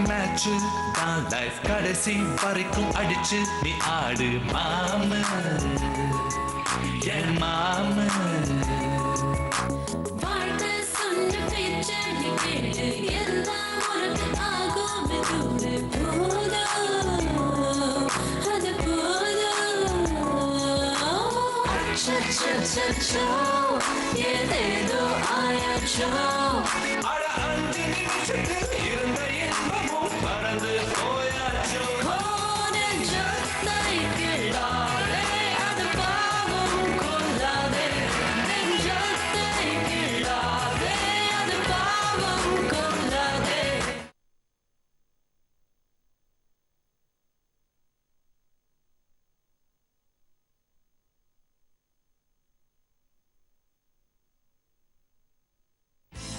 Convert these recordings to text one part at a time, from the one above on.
Match தான் life கடைசி வரைக்கும் அடிச்சு நீ ஆடு மாமு என் மாமு. வாழ்க்கை சொன்ன பேச்சு நீ கேட்டு எல்லாம் உனக்கு ஆகும் போதும் அது போதும். அச்சோ ஏதேதோ ஆயாச்சோ இருந்த இன்பமும் பறந்து போயாச்சோ. அது பாவம் கொள்ளாதே நெஞ்சத்தை கிள்ளாதே அது பாவம் கொள்ளாதே.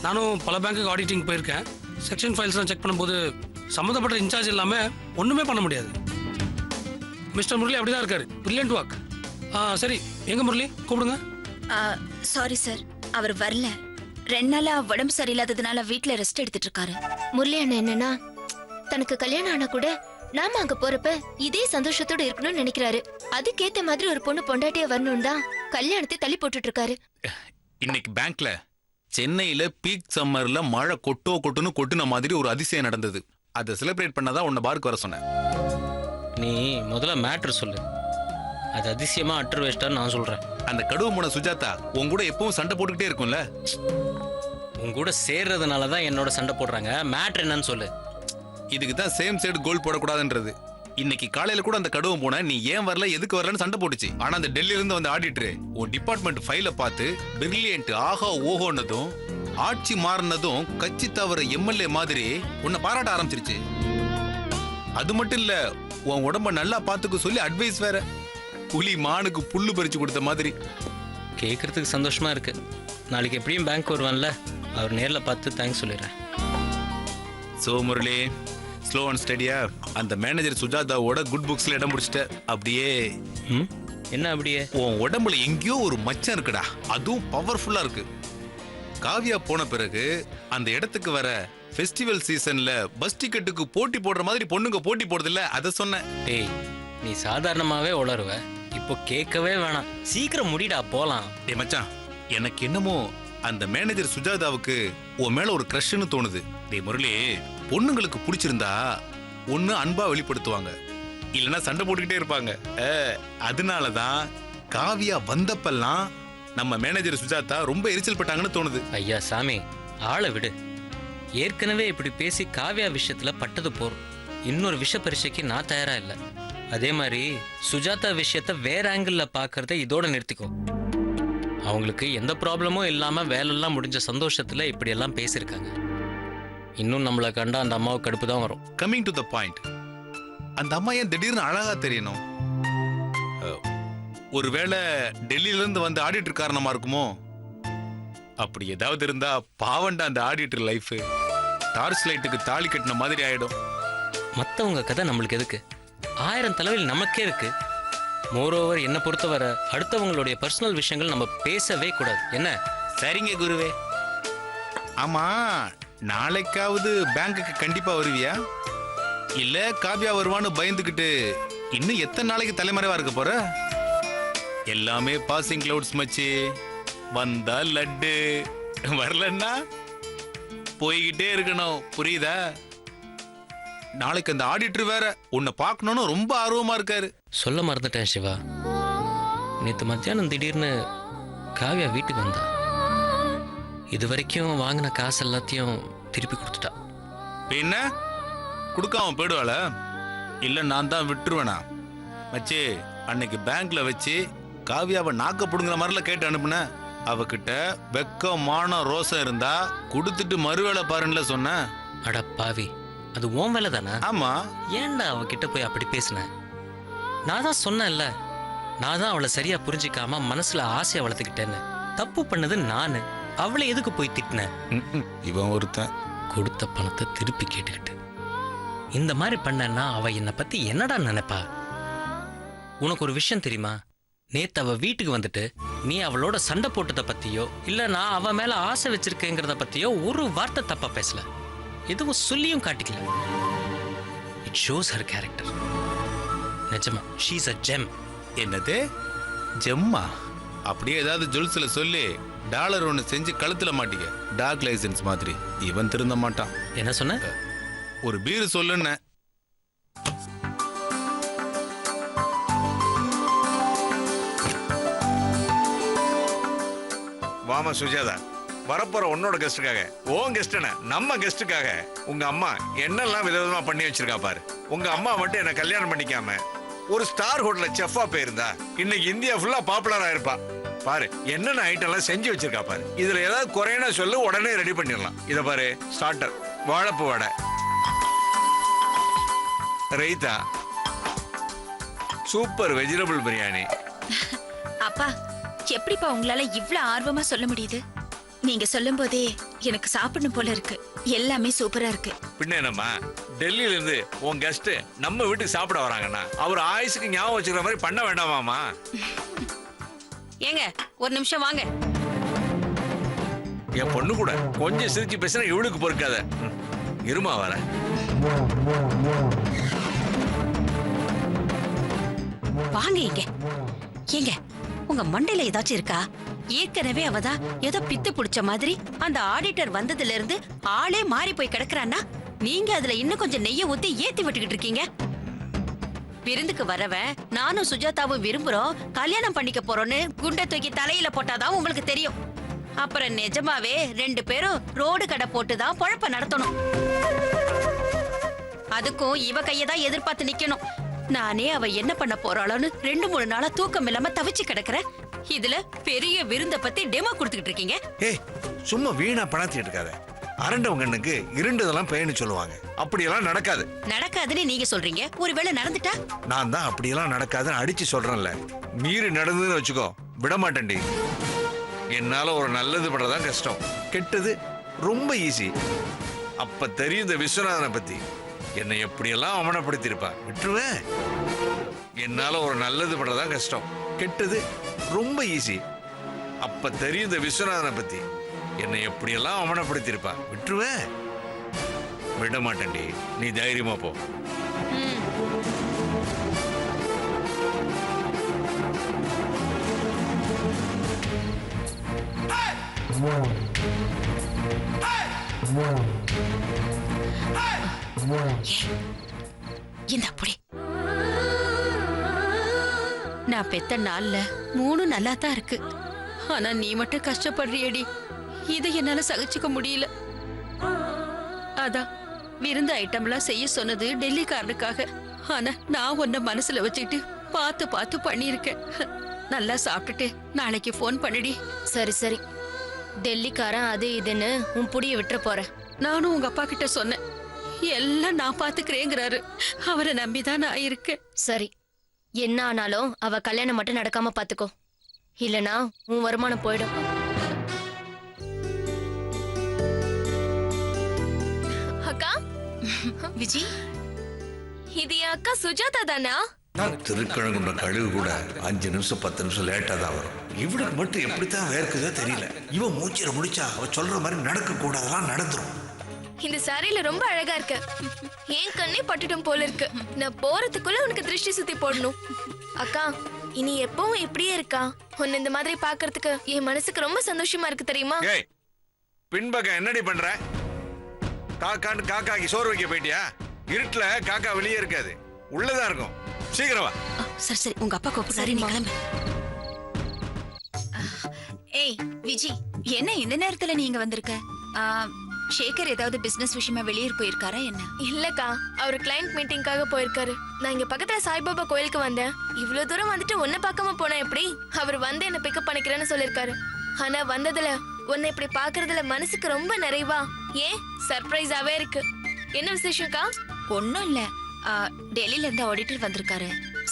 நானும் பல பேங்க்குக்கு ஆடிட்டிங் போயிருக்கேன். செக்ஷன் ஃபைல்ஸ்லாம் செக் பண்ணும்போது சம்மந்தப்பட்ட இன்சார்ஜ் இல்லாமல் ஒன்றுமே பண்ண முடியாது. மிஸ்டர் முரளி அப்படி தான் இருக்காரு. Brilliant work. சரி, எங்க முரளி கூப்பிடுங்க. சாரி சார், அவர் வரல. 2 நாளா உடம்பு சரியில்லாததுனால வீட்ல ரெஸ்ட் எடுத்துட்டு இருக்காரு. முரளி அண்ணன் என்னன்னா, தனக்கு கல்யாணம் ஆனா கூட நாம அங்க போறப்ப இதே சந்தோஷத்தோட இருக்கணும்னு நினைக்கிறாரு. அதுக்கேத்த மாதிரி ஒரு பொண்ணு பொண்டாட்டியா வரணும் தான் கல்யாணத்தை தள்ளி போட்டுட்டு இருக்காரு. இன்னைக்கு பேங்க்ல சென்னையில பீக் சம்மர்ல மழை கொட்டுன்னு கொட்டுன மாதிரி ஒரு அதிசயம் நடந்தது. அதை செலிப்ரேட் பண்ணாதான் உன்னை பாருக்கு வர சொன்னேன். நீ முதல்ல மேட்ரு சொல்லு. அது அதிசயமா அட்டர் வேஸ்டான்னு நான் சொல்றேன். அந்த கடுவு முனை சுஜாதா உன் கூட எப்பவும் சண்டை போட்டுக்கிட்டே இருக்கும்ல. உன் கூட சேர்றதுனால தான் என்னோட சண்டை போடுறாங்க. மேட்ரு என்னன்னு சொல்லு. இதுக்கு தான் சேம் சைடு கோல் போடக்கூடாதுன்றது. இன்னைக்கு காலையில கூட அந்த கடுவும் போன நீ ஏன் வரல எதுக்கு வரலன்னு சண்டை போட்டுச்சு. ஆனா அந்த டெல்லியில இருந்து வந்து ஆடிட்டரு உன் டிபார்ட்மெண்ட் ஃபைல பார்த்து பிரில்லியன்ட் ஆஹா ஓஹோன்னதும் ஆட்சி மாறினதும் கட்சி தவற எம்எல்ஏ மாதிரி உன்னை பாராட்ட ஆரம்பிச்சிருச்சு. அது மட்டும் இல்ல, உன் உடம்ப நல்லா பாத்துக்க சொல்லி அட்வைஸ் வேற. புலி மானுக்கு புல்லு பறிச்சு கொடுத்த மாதிரி. கேட்கறதுக்கு சந்தோஷமா இருக்கு. நாளைக்கு எப்படியும் பேங்க் வருவான்ல, அவர் நேர்ல பார்த்து தேங்க்ஸ் சொல்லிடுறேன். சோ முரளி, ஸ்லோ அண்ட் ஸ்டடியா அந்த மேனேஜர் சுஜாதாவோட குட் புக்ஸ்ல இடம் பிடிச்சிட்ட. அப்படியே என்ன அப்படியே உன் உடம்புல எங்கேயோ ஒரு மச்சம் இருக்குடா, அதுவும் பவர்ஃபுல்லா இருக்கு. காவியா போன பிறகு அந்த இடத்துக்கு வர ஃபெஸ்டிவல் சீசன்ல பஸ் டிக்கெட்டுக்கு போட்டி போடுற மாதிரி பொண்ணுங்க போட்டி போடுறது இல்ல, அதை சொன்னேன். டேய், நீ சாதாரணமாவே உளருவ. இப்போ கேட்கவே வேணாம், சீக்கிரம் முடிடா போலாம். டேய் மச்சான், எனக்கு என்னமோ அந்த மேனேஜர் சுஜாதாவுக்கு உன் மேல ஒரு கிரஷ்னு தோணுது. டேய் முரளி, பொண்ணுங்களுக்கு பிடிச்சிருந்தா ஒண்ணு அன்பா வெளிப்படுத்துவாங்க, இல்லைன்னா சண்டை போட்டுக்கிட்டே இருப்பாங்க. அதனாலதான் காவியா வந்தப்பெல்லாம் நம்ம மேனேஜர் சுஜாதா ரொம்ப எரிச்சல் பட்டாங்கன்னு தோணுது. ஐயா சாமி, ஆளை விடு. ஏற்கனவே இப்படி பேசி காவியா விஷயத்துல பட்டது போறோம். இன்னொரு விஷ பரீட்சைக்கு நான் தயாரா இல்லை. அதே மாதிரி சுஜாதா விஷயத்த வேற ஆங்கிள் பாக்குறத இதோட நிறுத்திக்கோ. அவங்களுக்கு எந்த ப்ராப்ளமும் இல்லாம வேலையெல்லாம் முடிஞ்ச சந்தோஷத்துல இப்படி எல்லாம் பேசியிருக்காங்க. இன்னும் நம்மளை கண்டா அந்த அம்மாவுக்கு கடுப்பு தான் வரும். கம்மிங் டு த பாயிண்ட், அந்த அம்மா ஏன் திடீர்னு அழகா தெரியணும்? ஒருவேளை டெல்லியில இருந்து வந்து ஆடிட்டர் காரணமா இருக்குமோ? அப்படி ஏதாவது இருந்தா பாவண்டா அந்த ஆடிட்டர் லைஃப். டார்ச் லைட்டுக்கு தாலி கட்டின மாதிரி ஆயிடும். மற்றவங்க கதை நம்மளுக்கு எதுக்கு? 1000 தலைவலி நமக்கே இருக்கு. மோரோவர் என்னை பொறுத்தவரை அடுத்தவங்களுடைய பர்சனல் விஷயங்கள் நம்ம பேசவே கூடாது. என்ன? சரிங்க குருவே. ஆமா, நாளைக்காவது பேங்குக்கு கண்டிப்பா வருவியா? இல்ல காவியா வருவான்னு பயந்துகிட்டு இன்னும் எத்தனை நாளைக்கு தலைமறைவா இருக்க போற? எல்லாமே பாசிங் கிளவுட்ஸ் மச்சி. வந்தா லட்டு, வரலன்னா போய்கிட்டே இருக்கணும். புரியுதா? நாளைக்கு அந்த ஆடிட்டர் வேற உன்னை பார்க்கணும்னு ரொம்ப ஆர்வமா இருக்காரு. சொல்ல மறந்துட்டேன் சிவா. நேற்று மத்தியானம் திடீர்னு காவியா வீட்டுக்கு வந்தா. இது வரைக்கும் வாங்கின காசு எல்லாத்தையும் திருப்பி கொடுத்துட்டா. என்ன கொடுக்காம போயிடுவாள? இல்ல நான் தான் விட்டுருவேனா? மச்சி, அன்னைக்கு பேங்க்ல வச்சு காவியாவை நாக்க புடுங்குற மாதிரில கேட்டு அனுப்புன. அவகிட்ட வெக்கம் மானம் ரோசம் இருந்தா கொடுத்துட்டு மறுவேளை பாருன்னு சொன்ன. அட பாவி, அது உன் வேலை தானே? ஆமா. ஏன்டா அவகிட்ட போய் அப்படி பேசின? நான் தான் சொன்னேன்ல, நான் தான் அவளை சரியா புரிஞ்சிக்காம மனசுல ஆசையை வளர்த்துக்கிட்டேன்னு. தப்பு பண்ணது நானு. அவளை எதுக்கு போய் திட்டினேன்? இவன் ஒருத்தன் கொடுத்த பணத்தை திருப்பி கேட்டுக்கிட்டு இந்த மாதிரி பண்ணனா அவ என்னை பத்தி என்னடா நினைப்பா? உனக்கு ஒரு விஷயம் தெரியுமா? நேத்து அவ வீட்டுக்கு வந்துட்டு நீ அவளோட சண்டை போட்டதை பத்தியோ இல்ல நான் அவ மேல ஆசை வச்சிருக்கேங்கிறத பத்தியோ ஒரு வார்த்தை தப்பா பேசல. எதுவும் சொல்லியும் காட்டிக்கல. It shows her character. நிஜமா ஷீ இஸ் a gem. என்னது ஜெம்மா? அப்படியே ஏதாவது ஜுல்ஸ்ல சொல்லி டாலர் ஒன்று செஞ்சு கழுத்துல மாட்டிக்க. டாக் லைசன்ஸ் மாதிரி. இவன் திருந்த மாட்டான். என்ன சொன்ன? ஒரு பீர் சொல்லுன்னு. வாமா சுஜாதா, வரப்போற உன்னோட கெஸ்டுக்காக, ஓன் கெஸ்ட் நம்ம கெஸ்டுக்காக உங்க அம்மா என்னெல்லாம் விதவிதமா பண்ணி வச்சிருக்கா பாரு. உங்க அம்மா மட்டும் என்ன கல்யாணம் பண்ணிக்காம ஒரு ஸ்டார் ஹோட்டல்ல செஃப்பா போயிருந்தா இன்னைக்கு இந்தியா ஃபுல்லா பாப்புலரா இருப்பா. பாரு என்னென்ன ஐட்டம் எல்லாம் செஞ்சு வச்சிருக்கா பாரு. இதுல ஏதாவது குறையனா சொல்லு, உடனே ரெடி பண்ணிடலாம். இத பாரு, ஸ்டார்டர் வாழைப்பூ வடை, ரைத்தா, சூப்பர் வெஜிடபிள் பிரியாணி. அப்பா, எப்படிப்பா உங்களால இவ்ளோ ஆர்வமா சொல்ல முடியுது? நீங்க சொல்லும் போதே எனக்கு சாப்பிடணும் போல இருக்கு. எல்லாமே சூப்பரா இருக்கு. பின்ன என்னம்மா, டெல்லியில இருந்து உன் கெஸ்ட் நம்ம வீட்டுக்கு சாப்பிட வராங்கன்னா அவர் ஆயுசுக்கு ஞாபகம் வச்சுக்கிற மாதிரி பண்ண வேண்டாமாமா? ஏங்க ஒரு நிமிஷம் வாங்க. என் பொண்ணு கூட கொஞ்சம் சிரிச்சு பேசினா இவளுக்கு பொறுக்காத. இருமா வர. வாங்க இங்க. ஏங்க உங்க மண்டையில ஏதாச்சும் இருக்கா? ஏற்கனவே அவதான் ஏதோ பித்து புடிச்ச மாதிரி அந்த ஆடிட்டர் வந்ததுல இருந்து ஆளே மாறி போய் கிடக்குறான்னா நீங்க அதுல இன்னும் கொஞ்சம் நெய்ய ஊத்தி ஏத்தி விட்டுக்கிட்டு இருக்கீங்க. விருந்துக்கு வரவன் நானும் சுஜாதாவும் விரும்புறோம், கல்யாணம் பண்ணிக்க போறோம்னு குண்டை தூக்கி தலையில போட்டாதான் உங்களுக்கு தெரியும். அப்புறம் நிஜமாவே 2 பேரும் ரோடு கடை போட்டுதான் பொழப்ப நடத்தணும். அதுக்கும் இவ கையதான் எதிர்பார்த்து நிக்கணும். நானே அவ என்ன பண்ண போறாளோன்னு 2-3 நாளா தூக்கம் இல்லாம தவிச்சு கிடக்குறேன். இதுல பெரிய விருந்த பத்தி டெமோ கொடுத்துக்கிட்டு இருக்கீங்க. ஏய், சும்மா வீணா பணத்தை எடுக்காத. அரண்டவங்கண்ணுக்கு இருண்டதெல்லாம் பேன்னு சொல்லுவாங்க. அப்படியெல்லாம் நடக்காது. நடக்காதுன்னு நீங்க சொல்றீங்க, ஒருவேளை நடந்துட்டா? நான் தான் அப்படியெல்லாம் நடக்காதுன்னு அடிச்சு சொல்றேன்ல. மீறி நடந்ததுன்னு வச்சுக்கோ, விட மாட்டேன்டி. என்னால ஒரு நல்லது பண்றதான் கஷ்டம், கெட்டது ரொம்ப ஈஸி. அப்ப தெரியும் இந்த விஸ்வநாதனை பத்தி. என்னை எப்படியெல்லாம் அவமானப்படுத்திருப்பா, விட்டுருவேன். என்னால ஒரு நல்லது பண்றதான் கஷ்டம், கெட்டது ரொம்ப ஈஸி. அப்ப தெரியும் இந்த விஸ்வநாதனை பத்தி. என்னை எப்படியெல்லாம் அவமானப்படுத்திருப்பா, விட்டுருவேன். விட மாட்டேன்டி, நீ தைரியமா போ. இந்த அப்படி நான் பெத்த நாள்ல 3 நல்லா தான் இருக்கு. ஆனா நீ மட்டும் கஷ்டப்படுறியடி. இதை என்னால சகிச்சுக்க முடியல. அதான் விருந்து ஐட்டம்லாம் செய்ய சொன்னது டெல்லிக்காரனுக்காக. ஆனா நான் உன்னை மனசுல வச்சுக்கிட்டு பார்த்து பார்த்து பண்ணியிருக்கேன். நல்லா சாப்பிட்டுட்டு நாளைக்கு போன் பண்ணிடி. சரி சரி, டெல்லிக்காரன் அது இதுன்னு உன் புடிய விட்டுற போறேன். நானும் உங்க அப்பா கிட்ட சொன்னேன், எல்லாம் நான் பாத்துக்கிறேங்கிறாரு. அவரை நம்பிதான் நான் இருக்கேன். சரி, என்ன ஆனாலும் அவ கல்யாணம் மட்டும் நடக்காம பாத்துக்கோ, இல்லனா உன் வருமானம் போயிடும். அக்கா, விஜி, இது என் அக்கா சுஜாதா தானா? திருக்கழங்குன்ற கழுகு கூட 5 நிமிஷம் 10 நிமிஷம் லேட்டா தான் வரும். இவனுக்கு மட்டும் எப்படித்தான் வேர்க்குதோ தெரியல. இவன் மூச்சில முடிச்சா அவ சொல்ற மாதிரி நடக்க கூடாதெல்லாம் நடந்துரும். இந்த சாரியில ரொம்ப அழகா இருக்கு. ஏன் கண்ணே பட்டுட்டும் போல இருக்கு. நான் போறதுக்குள்ள உனக்கு திருஷ்டி சுத்தி போடணும். அக்கா, இனி எப்பவும் இப்படியே இருக்கா? உன்னை இந்த மாதிரி பாக்குறதுக்கு என் மனசுக்கு ரொம்ப சந்தோஷமா இருக்கு தெரியுமா? ஏய், பின்பக்கம் என்னடி பண்ற? காக்கான்னு காக்காக்கு சோறு வைக்க போயிட்டியா? இருட்டுல காக்கா வெளியே இருக்காது, உள்ளதான் இருக்கும். சீக்கிரம் வா. சரி சரி, உங்க அப்பா கூப்பிடுறாரு, நீ கிளம்பு. ஏய் விஜி, என்ன இந்த நேரத்துல நீங்க வந்திருக்க? ஷேகர் ஏதாவது பிசினஸ் விஷயமா வெளியூர் போயிருக்காரா என்ன? இல்லக்கா, அவர் கிளையண்ட் மீட்டிங்காக போயிருக்காரு. நான் இங்க பக்கத்துல சாய்பாபா கோயிலுக்கு வந்தேன். இவ்வளவு தூரம் வந்துட்டு உன்னை பார்க்காம போனா எப்படி? அவர் வந்து என்ன பிக்கப் பண்ணிக்கிறேன்னு சொல்லிருக்காரு. ஆனா வந்ததுல உன்னை இப்படி பாக்குறதுல மனசுக்கு ரொம்ப நிறைவா, ஏன் சர்ப்ரைஸாவே இருக்கு. என்ன விசேஷம்க்கா? ஒன்னும் இல்ல, டெல்லியில இருந்து ஆடிட்டர் வந்திருக்காரு.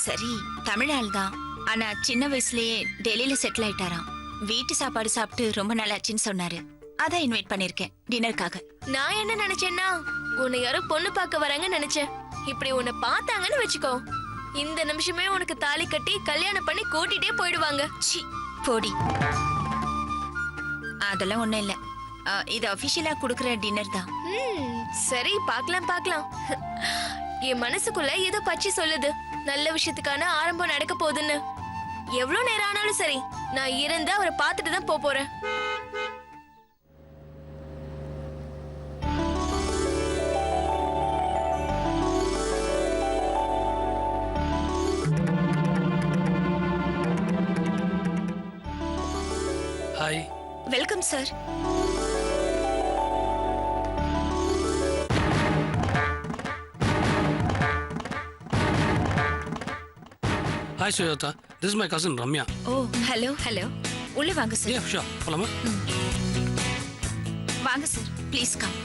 சரி, தமிழ் ஆள் தான், ஆனா சின்ன வயசுலயே டெல்லியில செட்டில் ஆயிட்டாராம். வீட்டு சாப்பாடு சாப்பிட்டு ரொம்ப நல்லாச்சுன்னு சொன்னாரு. அதான் இன்வைட் பண்ணிருக்கேன் டின்னருக்காக. நான் என்ன நினைச்சேன்னா உன்னை யாரோ பொண்ணு பார்க்க வராங்கன்னு நினைச்சேன். இப்படி உன்னை பார்த்தாங்கன்னு வச்சுக்கோ, இந்த நிமிஷமே உனக்கு தாலி கட்டி கல்யாணம் பண்ணி கூட்டிட்டே போயிடுவாங்க. சி போடி. அதெல்லாம் ஒண்ணும் இல்ல. இது அபிஷியலா குடுக்கற டின்னர் தான். சரி பார்க்கலாம் பார்க்கலாம். என் மனசுக்குள்ள ஏதோ பச்சி சொல்லுது, நல்ல விஷயத்துக்கான ஆரம்பம் நடக்க போகுதுன்னு. எவ்வளவு நேரம் ஆனாலும் சரி, நான் இருந்து அவரை பார்த்துட்டு தான் போறேன். Hi. Welcome sir. Hi Sujatha, this is my cousin Ramya. Oh hello. Hello. உள்ள வாங்க சார். ஷூர், போலாமா? வாங்க சார், ப்ளீஸ் கம்.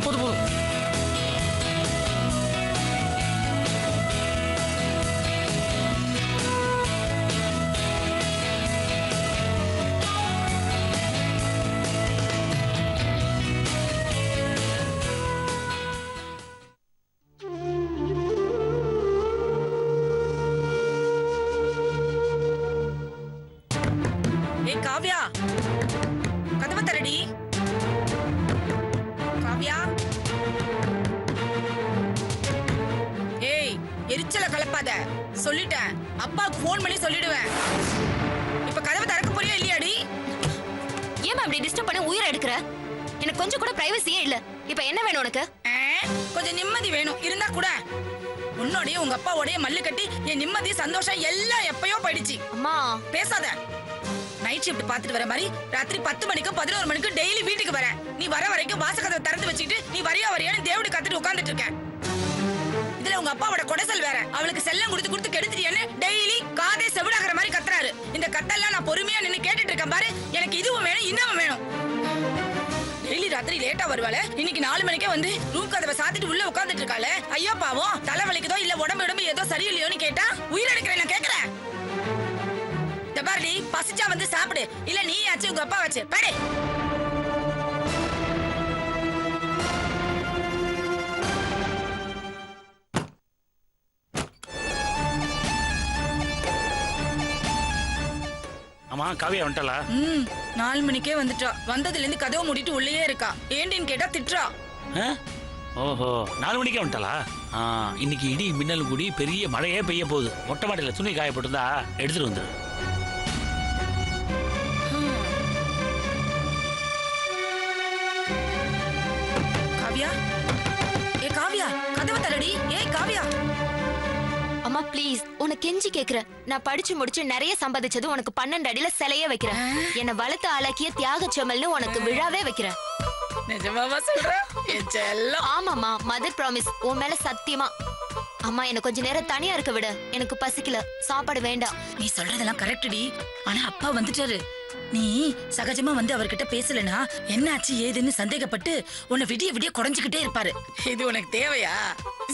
போதும். ஏய் காவ்யா, கதவை தரடி. காவ்யா, ஏய் எரிச்சல கலப்பாத, சொல்லிட்டேன். அப்பாவுக்கு ஃபோன் பண்ணி சொல்லிடுவேன். இப்ப கதவை திறக்க போறியா இல்லையாடி? ஏமா இப்படி டிஸ்டர்ப் பண்ண உயிரை எடுக்கிற? எனக்கு கொஞ்சம் கூட பிரைவசியே இல்ல. இப்ப என்ன வேணும் உனக்கு? கொஞ்சம் நிம்மதி வேணும். இருந்தா கூட உன்னோடைய உங்க அப்பாவோடைய மல்லு கட்டி என் நிம்மதி சந்தோஷம் எல்லாம் எப்பயோ போயிடுச்சு. அம்மா பேசாத. நைட் ஷிஃப்ட் பாத்துட்டு வர மாதிரி ராத்திரி 10 மணிக்கு 11 மணிக்கு டெய்லி வீட்டுக்கு வர. நீ வர வரைக்கும் வாசகத்தை திறந்து வச்சுக்கிட்டு நீ வரியான்னு தேவடி காத்துட்டு உட்கார்ந்துட்டு இருக்க. இதுல உங்க அப்பாவோட கொடைசல் வேற. அவளுக்கு செல்லம் கொடுத்து கொடுத்து கெடுத்துட்டியான்னு டெய்லி காதே செவிடாகிற மாதிரி கத்துறாரு. இந்த கத்தெல்லாம் நான் பொறுமையா நின்னு கேட்டுட்டு இருக்கேன் பாரு. எனக்கு இதுவும் வேணும் இன்னமும் வேணும். டெய்லி ராத்திரி லேட்டா வருவாள. இன்னைக்கு 4 மணிக்கே வந்து ரூம் கதவை சாத்திட்டு உள்ள உட்கார்ந்துட்டு இருக்காள. ஐயோ பாவம், தலை வலிக்குதோ இல்ல உடம்பு ஏதோ சரியில்லையோன்னு கேட்டா உயிர் எடுக்கிறேன். நான் கேக்குறேன். பாரடி, பசிச்சா வந்து சாப்பிடு, இல்ல நீ ஆச்சு உங்க அப்பா வச்சு பாரு. ஆமா காவியா வந்துட்டாளா? 4 மணிக்கே வந்துட்டா. வந்ததுல இருந்து கதவை மூடிட்டு உள்ளே இருக்கா. ஏண்டின்னு கேட்டா திட்டுறா. ஓஹோ, 4 மணிக்கே வந்துட்டாளா? இன்னைக்கு இடி மின்னல் கூடி பெரிய மழையே பெய்ய போகுது. மொட்டை மாடியில துணி காயப்பட்டிருந்தா எடுத்துட்டு வந்துரு. காவியா, ஏ காவியா, கதவை தரடி. ஏய் காவியா. அம்மா ப்ளீஸ், உனக்கு கெஞ்சி கேக்குறேன். நான் படிச்சு முடிச்சு நிறைய சம்பாதிச்சது உனக்கு 12 அடியில சிலையே வைக்கிறேன். என்ன வளர்த்து ஆளாக்கிய தியாக செம்மல்னு உனக்கு விழாவே வைக்கிறேன். நிஜமாவா சொல்ற? என் செல்லம். ஆமாமா, மதர் ப்ராமிஸ், உன் மேல சத்தியமா. அம்மா என்ன கொஞ்ச நேரம் தனியா இருக்க விட. எனக்கு பசிக்கல, சாப்பாடு வேண்டாம். நீ சொல்றதெல்லாம் கரெக்டுடி. ஆனா அப்பா வந்துட்டாரு. நீ சகஜமா வந்து அவர்கிட்ட பேசலனா என்னாச்சு ஏதுன்னு சந்தேகப்பட்டு உன்னை விடிய விடிய குறைஞ்சுக்கிட்டே இருப்பாரு. இது உனக்கு தேவையா?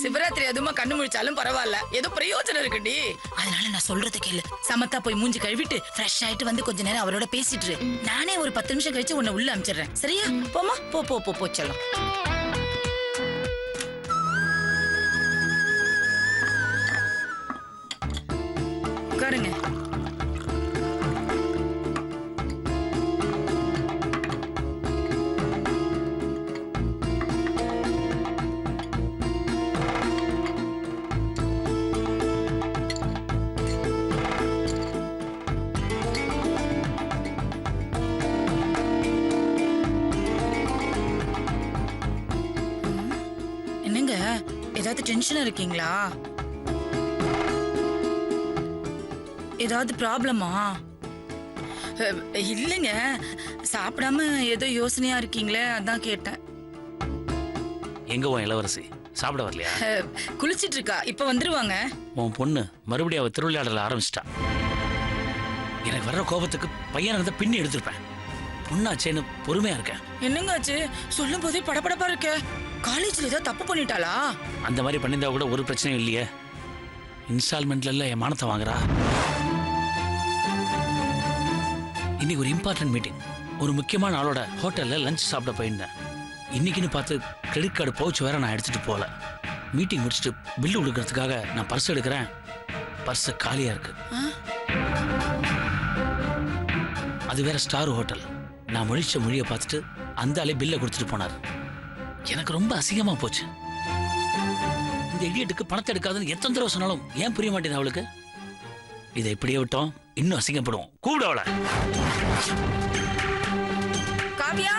சிவராத்திரி அதுமா கண்ணு முழிச்சாலும் பரவாயில்ல, ஏதோ பிரயோஜனம் இருக்குடி. அதனால நான் சொல்றது கேளு. சமத்தா போய் மூஞ்சி கழுவிட்டு ஃப்ரெஷ் ஆயிட்டு வந்து கொஞ்ச நேரம் அவரோட பேசிட்டு நானே ஒரு 10 நிமிஷம் கழிச்சு உன்னை உள்ள அனுப்பிச்சிடுறேன். சரியா? போமா, போ போ போ போச்சலாம். உட்காருங்க. என்னங்க, ஏதாவது டென்ஷனா இருக்கீங்களா? ஏதாவது ப்ராப்ளமா? இல்லைங்க, சாப்பிடாம ஏதோ யோசனையா இருக்கீங்களே, அதான் கேட்டேன். எங்க உன் இளவரசி சாப்பிட வரலையா? குளிச்சிட்டு இருக்கா, இப்ப வந்துருவாங்க. உன் பொண்ணு மறுபடியும் அவ திருவிளையாடல ஆரம்பிச்சிட்டா. எனக்கு வர்ற கோபத்துக்கு பையனை இருந்தா பின்னி எடுத்திருப்பேன். பொண்ணாச்சேன்னு பொறுமையா இருக்கேன். என்னங்க ஆச்சு? சொல்லும் போதே படபடப்பா இருக்க. காலேஜ்ல ஏதோ தப்பு பண்ணிட்டாளா? அந்த மாதிரி பண்ணியிருந்தா கூட ஒரு பிரச்சனையும் இல்லையே. இன்ஸ்டால்மெண்ட்ல எல்லாம் என் மானத்தை வாங்குறா. இன்னைக்கு ஒரு இம்பார்ட்டன்ட் மீட்டிங், ஒரு முக்கியமான ஆளோட ஹோட்டல்ல லஞ்ச் சாப்பிட போயிருந்தேன். இன்னைக்குன்னு பார்த்து கிரெடிட் கார்டு பவுச் வேற நான் எடுத்துட்டு போல. மீட்டிங் முடிச்சுட்டு பில்லு கொடுக்கறதுக்காக நான் பர்ஸ் எடுக்கிறேன். பர்ஸ் காலியா இருக்கு. அது வேற ஸ்டார் ஹோட்டல். நான் முழிச்ச மொழியை பார்த்துட்டு அந்த ஆளே பில்லை கொடுத்துட்டு போனார். எனக்கு ரொம்ப அசிங்கமா போச்சு. இந்த இடியட்டுக்கு பணத்தை எடுக்காதுன்னு எத்தனை தடவை சொன்னாலும் ஏன் புரிய மாட்டேங்குது அவளுக்கு? இதை இப்படியே விட்டோம் இன்னும் அசிங்கப்படுவோம். கூப்பிட அவளை. காவியா,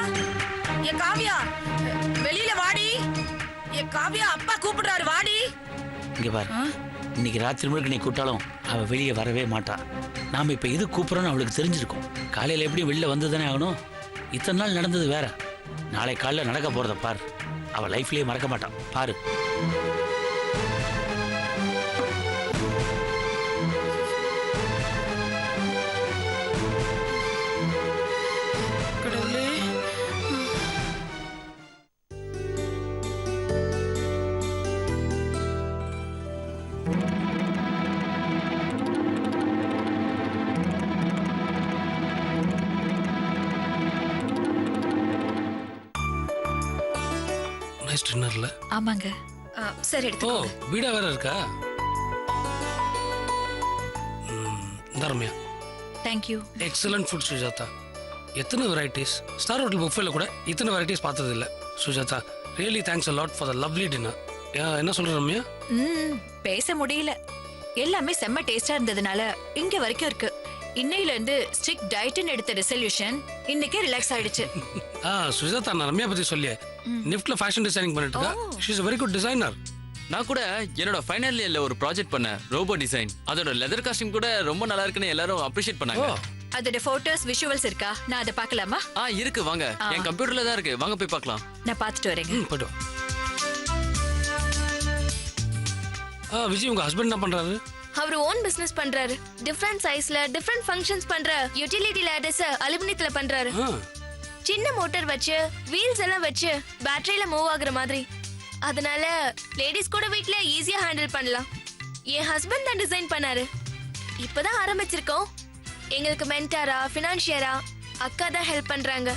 ஏ காவியா, வெளியில வாடி. ஏ காவியா, அப்பா கூப்பிடுறாரு, வாடி. இங்க பாரு, இன்னைக்கு ராத்திரி முழுக்க நீ கூப்பிட்டாலும் அவ வெளியே வரவே மாட்டா. நாம இப்ப எது கூப்பிடறோம்னு அவளுக்கு தெரிஞ்சிருக்கும். காலையில எப்படி வெளில வந்துதானே ஆகணும். இத்தனை நாள் நடந்தது வேற, நாளை காலைல நடக்க போறத பாரு. அவ லைஃப்லயே மறக்க மாட்டான் பாரு. டின்னர்ல ஆமாங்க. சரி ஓ, எடுத்துக்கோங்க. வீடா வேற இருக்கா? தர்மியா, thank you. Excellent food Sujatha. எத்தனை வெரைட்டிஸ்! ஸ்டார் ஹோட்டல் புஃபேல கூட இத்தனை வெரைட்டிஸ் பார்த்தது இல்லை. Sujatha, really thanks a lot for the lovely dinner. என்ன சொல்ற ரம்யா? பேச முடியல. எல்லாமே செம்ம டேஸ்டா இருந்ததுனால இங்க வரைக்கும் இருக்கு. இன்னையில இருந்து ஸ்ட்ரிக்ட் டயட்னு எடுத்த ரெசல்யூஷன் இன்னைக்கே ரிலாக்ஸ் ஆயிடுச்சு. சுஜாதா, நான் ரம்யா பத்தி சொல்லியே. நிஃப்ட்ல ஃபேஷன் டிசைனிங் பண்ணிட்டு இருக்கா. She is a very good designer. நான் கூட என்னோட ஃபைனல் இயர்ல ஒரு ப்ராஜெக்ட் பண்ணேன், ரோபோ டிசைன். அதோட லெதர் காஸ்டியூம் கூட ரொம்ப நல்லா இருக்குன்னு எல்லாரும் அப்ரிஷியேட் பண்ணாங்க. அதோட போட்டோஸ் விஷுவல்ஸ் இருக்கா? நான் அதை பார்க்கலாமா? இருக்கு, வாங்க. என் கம்ப்யூட்டர்ல தான் இருக்கு, வாங்க போய் பார்க்கலாம். நான் பார்த்துட்டு வரேங்க. போய்ட்டு வா. விஜய், உங்க ஹஸ்பண்ட் என்ன பண்றாரு? அவர் ஓன் பிசினஸ் பண்றாரு. டிஃபரண்ட் சைஸ்ல டிஃபரண்ட் ஃபங்க்ஷன்ஸ் பண்ற யூட்டிலிட்டி லேடர்ஸ் அலுமினியத்துல பண்றாரு. சின்ன மோட்டார் வச்சு வீல்ஸ் எல்லாம் வச்சு பேட்டரியில மூவ் ஆகுற மாதிரி. அதனால லேடிஸ் கூட வீட்ல ஈஸியா ஹேண்டில் பண்ணலாம். என் ஹஸ்பண்ட் தான் டிசைன் பண்ணாரு. இப்பதான் ஆரம்பிச்சிருக்கோம். எங்களுக்கு மென்டாரா ஃபினான்ஷியரா அக்கா தான் ஹெல்ப் பண்றாங்க.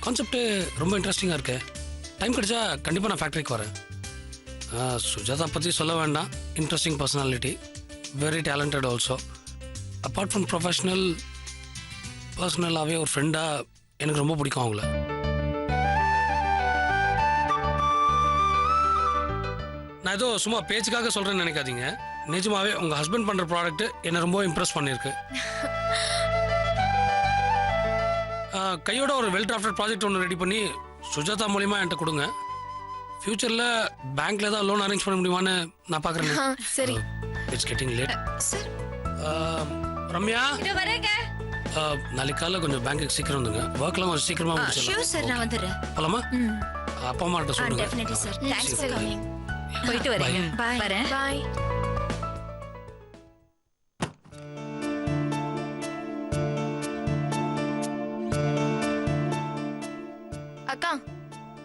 கான்செப்ட் ரொம்ப இன்ட்ரெஸ்டிங்கா இருக்கு. டைம் கிடைச்சா கண்டிப்பா நான் ஃபேக்டரிக்கு வரேன். சுஜாதா பற்றி சொல்ல வேண்டாம். Interesting personality, very talented also. Apart from professional, பர்சனலாகவே ஒரு ஃப்ரெண்டாக எனக்கு ரொம்ப பிடிக்கும் அவங்கள. நான் ஏதோ சும்மா பேச்சுக்காக சொல்கிறேன்னு நினைக்காதீங்க. நிஜமாவே உங்கள் ஹஸ்பண்ட் பண்ணுற ப்ராடக்ட் என்னை ரொம்ப இம்ப்ரெஸ் பண்ணியிருக்கு. கையோட ஒரு வெல் டிராஃப்டட் ப்ராஜெக்ட் ஒன்று ரெடி பண்ணி சுஜாதா மூலியமாக என்கிட்ட கொடுங்க. ஃபியூச்சர்ல பேங்க்ல தான் லோன் அரேஞ்ச் பண்ண முடியுமான்னு நான் பார்க்கறேன். சரி. It's getting late. Sir, Ramya, இதோ வரேங்க. நாளைக்கு காலைல கொஞ்சம் பேங்க்குக்கு சீக்கிரம் வந்துங்க. ஒர்க்லாம் கொஞ்சம் சீக்கிரமா முடிச்சிடலாம். ஷூர் சார், நான் வந்துடுறேன். போலாமா? அப்பா அம்மா கிட்ட சொல்லுங்க. Definitely sir. Thanks for coming. போயிட்டு வரேங்க. பை. வரேன். பை. அக்கா,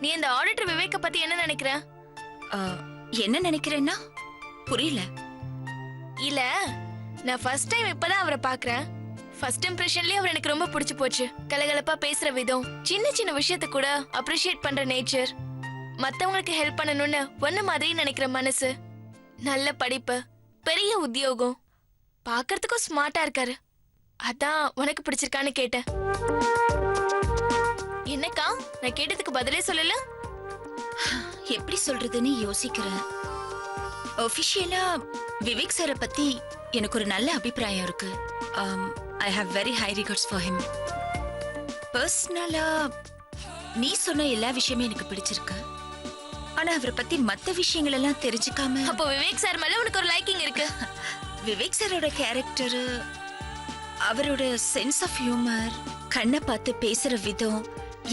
நீ இந்த ஆடிட்டர் விவேக்க பத்தி என்ன நினைக்கிற? என்ன நினைக்கிறேன்னா புரியல. இல்ல, நான் ஃபர்ஸ்ட் டைம் இப்பதான் அவரை பாக்குறேன். ஃபர்ஸ்ட் இம்ப்ரெஷன்லயே அவர் எனக்கு ரொம்ப பிடிச்சு போச்சு. கலகலப்பா பேசுற விதம், சின்ன சின்ன விஷயத்தை கூட அப்ரிஷியேட் பண்ற நேச்சர், மத்தவங்களுக்கு ஹெல்ப் பண்ணணும்னு ஒன்ன மாதிரி நினைக்கிற மனசு, நல்ல படிப்பு, பெரிய உத்தியோகம், பாக்குறதுக்கும் ஸ்மார்ட்டா இருக்காரு. அதான் உனக்கு பிடிச்சிருக்கான்னு கேட்டேன். என்னக்கா, நான் கேட்டதுக்கு பதிலே சொல்லல? எப்படி சொல்றதுன்னு யோசிக்கிறேன். ஒபிஷியலா விவேக் சாரை பத்தி எனக்கு ஒரு நல்ல அபிப்பிராயம் இருக்கு. I have very high regards for him. பர்சனலா நீ சொன்ன எல்லா விஷயமே எனக்கு பிடிச்சிருக்கு. ஆனா அவரை பத்தி மத்த விஷயங்கள் எல்லாம் தெரிஞ்சுக்காம. அப்போ விவேக் சார் மேல உனக்கு ஒரு லைக்கிங் இருக்கு? விவேக் சாரோட கேரக்டர் அவரோட சென்ஸ் ஆஃப் ஹியூமர், கண்ணை பார்த்து பேசுற விதம்,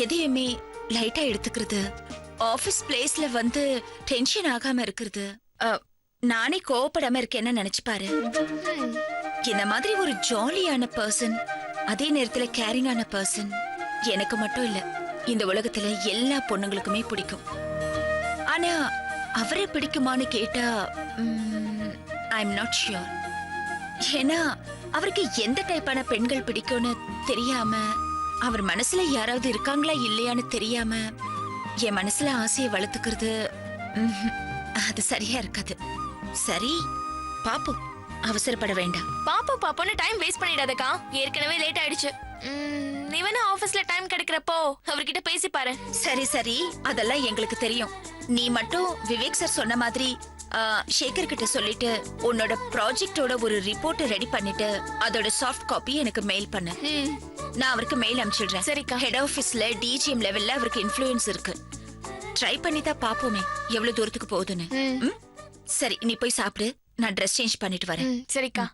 எதையுமே லைட்டா எடுத்துக்கிறது, ஆபீஸ் பிளேஸ்ல வந்து டென்ஷன் ஆகாம இருக்கிறது, நானே கோவப்படாம இருக்கேன்னு நினைச்சு பாரு. இந்த மாதிரி ஒரு ஜாலியான பர்சன், அதே நேரத்துல கேரிங்கான பர்சன் எனக்கு மட்டும் இல்ல, இந்த உலகத்துல எல்லா பொண்ணுங்களுக்குமே பிடிக்கும். ஆனா அவரை பிடிக்குமான்னு கேட்டா ஐ எம் நாட் ஷியோர். ஏன்னா அவருக்கு எந்த டைப்பான பெண்கள் பிடிக்கும்னு தெரியாம, அவர் மனசுல யாராவது இருக்காங்களா இல்லையான்னு தெரியாம என் மனசுல ஆசையை வளர்த்துக்கிறது அது சரியா இருக்காது. சரி பாப்போம், அவசரப்பட வேண்டாம். பாப்போன்னு டைம் வேஸ்ட் பண்ணிடாதக்கா, ஏற்கனவே லேட் ஆயிடுச்சு. நீ வேணா ஆபீஸ்ல டைம் கிடைக்கிறப்போ அவர்கிட்ட பேசி பாரு. சரி சரி, அதெல்லாம் எங்களுக்கு தெரியும். நீ மட்டும் விவேக் சார் சொன்ன மாதிரி சேகர் கிட்ட சொல்லிட்டு உன்னோட ப்ராஜெக்டோட ஒரு ரிப்போர்ட் ரெடி பண்ணிட்டு அதோட சாஃப்ட் காப்பி எனக்கு மெயில் பண்ணு. நான் அவருக்கு மெயில் அனுப்பிச்சிடுறேன். சரிக்கா. ஹெட் ஆபீஸ்ல டிஜிஎம் லெவல்ல அவருக்கு இன்ஃப்ளூயன்ஸ் இருக்கு. ட்ரை பண்ணி தான் பாப்போமே எவ்வளவு தூரத்துக்கு போகுதுன்னு. சரி, நீ போய் சாப்பிடு, நான் ட்ரெஸ் சேஞ்ச் பண்ணிட்டு வரேன். சரிக்கா.